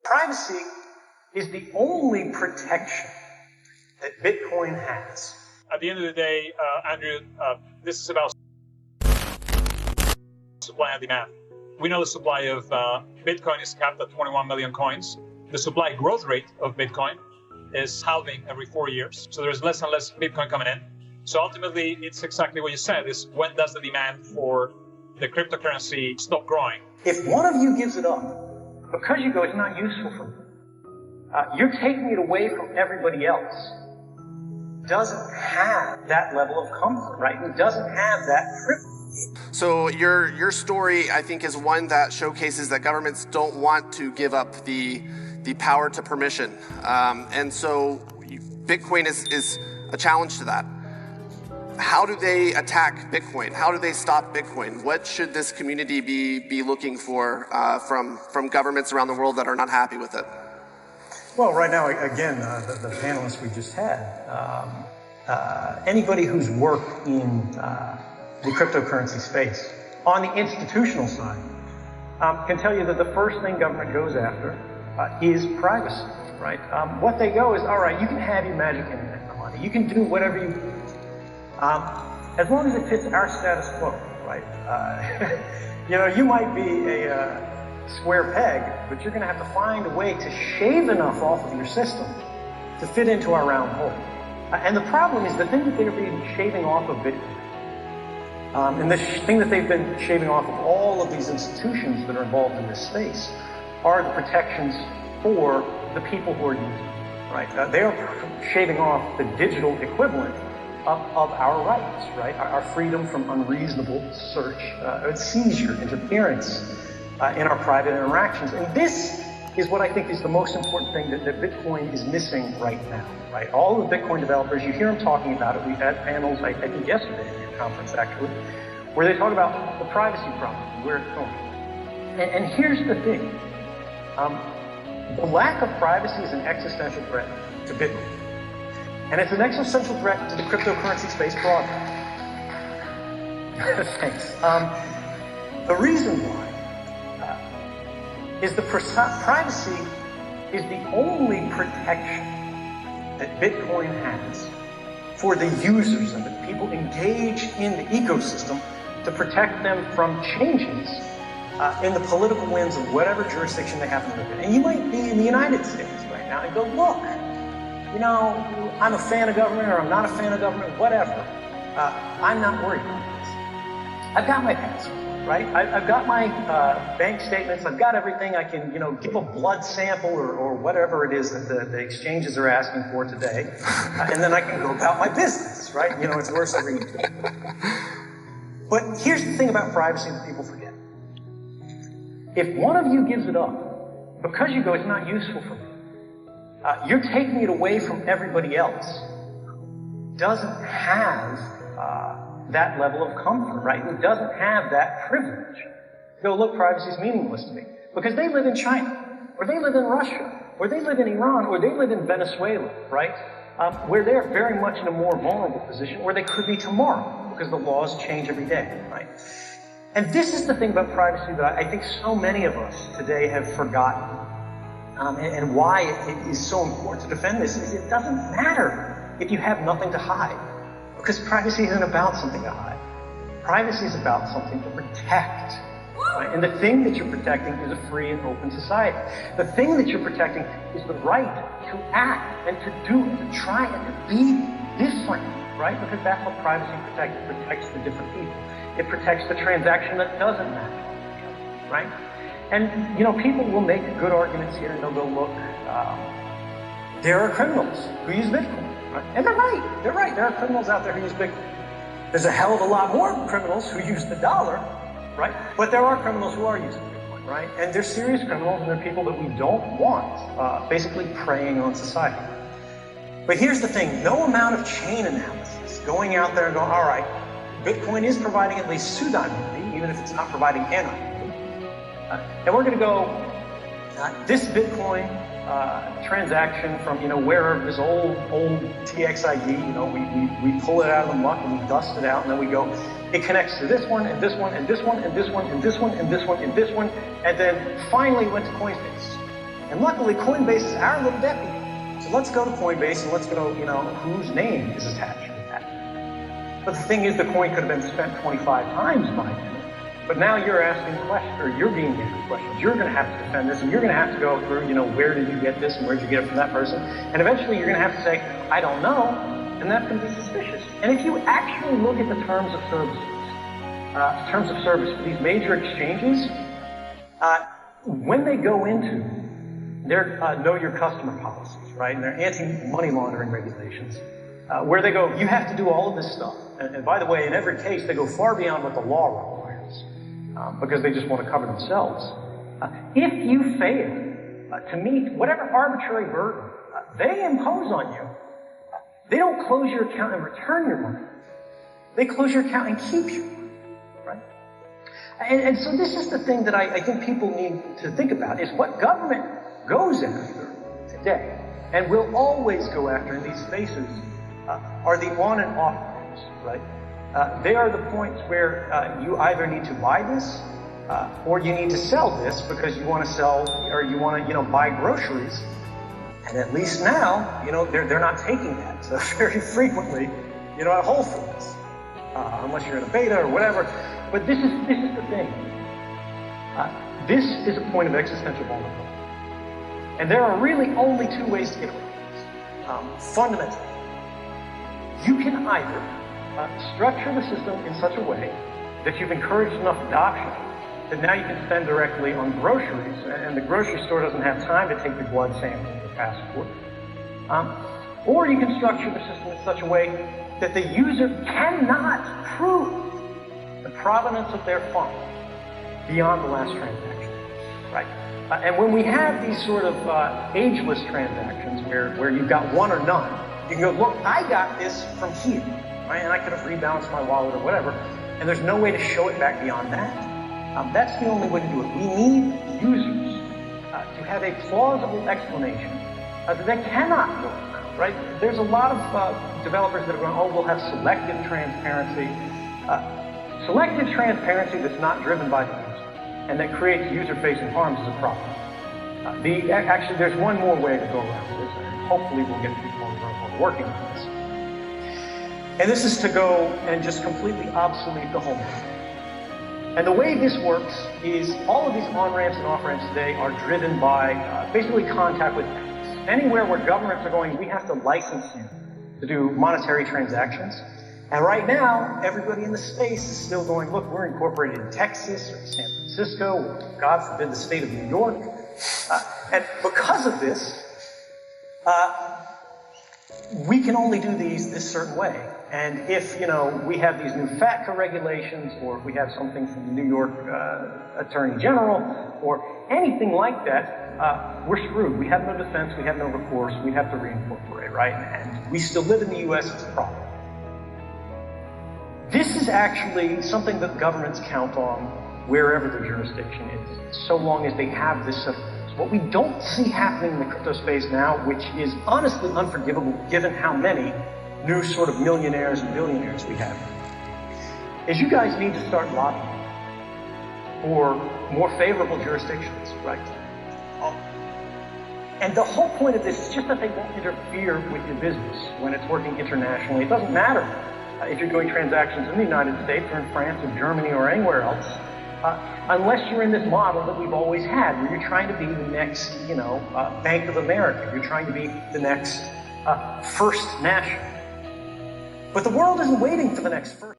Privacy is the only protection that Bitcoin has. At the end of the day, Andrew, this is about supply and demand. We know the supply of Bitcoin is capped at 21 million coins. The supply growth rate of Bitcoin is halving every 4 years. So there's less and less Bitcoin coming in. So ultimately, it's exactly what you said, is when does the demand for the cryptocurrency stop growing? If one of you gives it up, because you go, it's not useful for me, you're taking it away from everybody else. Doesn't have that level of comfort, right? And doesn't have that privilege. So your story, I think, is one that showcases that governments don't want to give up the power to permission. And so Bitcoin is a challenge to that. How do they attack Bitcoin? How do they stop Bitcoin? What should this community be looking for from governments around the world that are not happy with it? Well, right now, again, the panelists we just had, anybody who's worked in the cryptocurrency space on the institutional side can tell you that the first thing government goes after is privacy, right? What they go is, all right, you can have your magic internet money, you can do whatever you as long as it fits our status quo, right? You might be a square peg, but you're going to have to find a way to shave enough off of your system to fit into our round hole. And the problem is the thing that they've been shaving off of Bitcoin, and the thing that they've been shaving off of all of these institutions that are involved in this space are the protections for the people who are using it, right? They are shaving off the digital equivalent of our rights, right? Our freedom from unreasonable search, seizure, interference in our private interactions. And this is what I think is the most important thing that Bitcoin is missing right now, right? All the Bitcoin developers, you hear them talking about it. We've had panels, I think yesterday at your conference actually, where they talk about the privacy problem and where it's going. And here's the thing. The lack of privacy is an existential threat to Bitcoin. And it's an existential threat to the cryptocurrency space broadly. Thanks. The reason why is privacy is the only protection that Bitcoin has for the users of it, people engaged in the ecosystem, to protect them from changes in the political winds of whatever jurisdiction they happen to live in. And you might be in the United States right now and go, look, I'm a fan of government or I'm not a fan of government, whatever. I'm not worried about this. I've got my passport, right? I've got my bank statements. I've got everything. I can, give a blood sample or whatever it is that the exchanges are asking for today. And then I can go about my business, right? It's worse every year. But here's the thing about privacy that people forget. If one of you gives it up, because you go, it's not useful for me, you're taking it away from everybody else who doesn't have that level of comfort, right? Who doesn't have that privilege. Go, look, privacy is meaningless to me. Because they live in China, or they live in Russia, or they live in Iran, or they live in Venezuela, right? Where they're very much in a more vulnerable position, where they could be tomorrow, because the laws change every day, right? And this is the thing about privacy that I think so many of us today have forgotten. And why it is so important to defend this is it doesn't matter if you have nothing to hide, because privacy isn't about something to hide. Privacy is about something to protect, right? And the thing that you're protecting is a free and open society. The thing that you're protecting is the right to act and to do and to try and to be different, right? Because that's what privacy protects. It protects the different people. It protects the transaction that doesn't matter, right? And, people will make good arguments here, and they'll go, look, there are criminals who use Bitcoin, right? And they're right. They're right. There are criminals out there who use Bitcoin. There's a hell of a lot more criminals who use the dollar, right? But there are criminals who are using Bitcoin, right? And they're serious criminals, and they're people that we don't want, basically preying on society. But here's the thing. No amount of chain analysis, going out there and going, all right, Bitcoin is providing at least pseudonymity, even if it's not providing anonymity. And we're going to go, this Bitcoin transaction from, wherever this old TXID, we pull it out of the muck and we dust it out, and then we go, it connects to this one, and this one, and this one, and this one, and this one, and this one, and this one, and then finally went to Coinbase. And luckily, Coinbase is our little deputy. So let's go to Coinbase and let's go, whose name is attached to that. But the thing is, the coin could have been spent 25 times by now. But now you're asking questions, or you're being asked questions. You're going to have to defend this, and you're going to have to go through, where did you get this, and where did you get it from that person? And eventually you're going to have to say, I don't know, and that's going to be suspicious. And if you actually look at the terms of service for these major exchanges, when they go into their know your customer policies, right, and their anti-money laundering regulations, where they go, you have to do all of this stuff. And by the way, in every case, they go far beyond what the law requires, because they just want to cover themselves. If you fail to meet whatever arbitrary burden they impose on you, they don't close your account and return your money. They close your account and keep you, right? And so this is the thing that I think people need to think about, is what government goes after today, and will always go after in these spaces, are the on and off ramps, right? They are the points where you either need to buy this, or you need to sell this because you want to sell, or you want to, buy groceries. And at least now, they're not taking that. So very frequently, at Whole Foods, unless you're in a beta or whatever. But this is the thing. This is a point of existential vulnerability. And there are really only two ways to get around this. Fundamentally, you can either structure the system in such a way that you've encouraged enough adoption that now you can spend directly on groceries, and the grocery store doesn't have time to take the blood sample or the passport. Or you can structure the system in such a way that the user cannot prove the provenance of their funds beyond the last transaction, right? And when we have these sort of ageless transactions where you've got one or none, you can go, look, I got this from here, right? And I could have rebalanced my wallet or whatever, and there's no way to show it back beyond that. That's the only way to do it. We need users to have a plausible explanation that they cannot go around, right? There's a lot of developers that are going, oh, we'll have selective transparency. Selective transparency that's not driven by the user and that creates user-facing harms is a problem. Actually, there's one more way to go around this, and hopefully we'll get people on the road working on this. And this is to go and just completely obsolete the home run. And the way this works is all of these on-ramps and off-ramps today are driven by basically contact with banks. Anywhere where governments are going, we have to license you to do monetary transactions. And right now, everybody in the space is still going, look, we're incorporated in Texas or San Francisco, or God forbid, the state of New York. And because of this, we can only do these this certain way. And if, we have these new FATCA regulations, or if we have something from the New York Attorney General, or anything like that, we're screwed. We have no defense, we have no recourse, we have to reincorporate, right? And we still live in the US, it's a problem. This is actually something that governments count on wherever their jurisdiction is, so long as they have this set of rules. What we don't see happening in the crypto space now, which is honestly unforgivable given how many new sort of millionaires and billionaires we have, is you guys need to start lobbying for more favorable jurisdictions, right? And the whole point of this is just that they won't interfere with your business when it's working internationally. It doesn't matter if you're doing transactions in the United States or in France or Germany or anywhere else, unless you're in this model that we've always had, where you're trying to be the next, Bank of America. You're trying to be the next First National. But the world isn't waiting for the next First.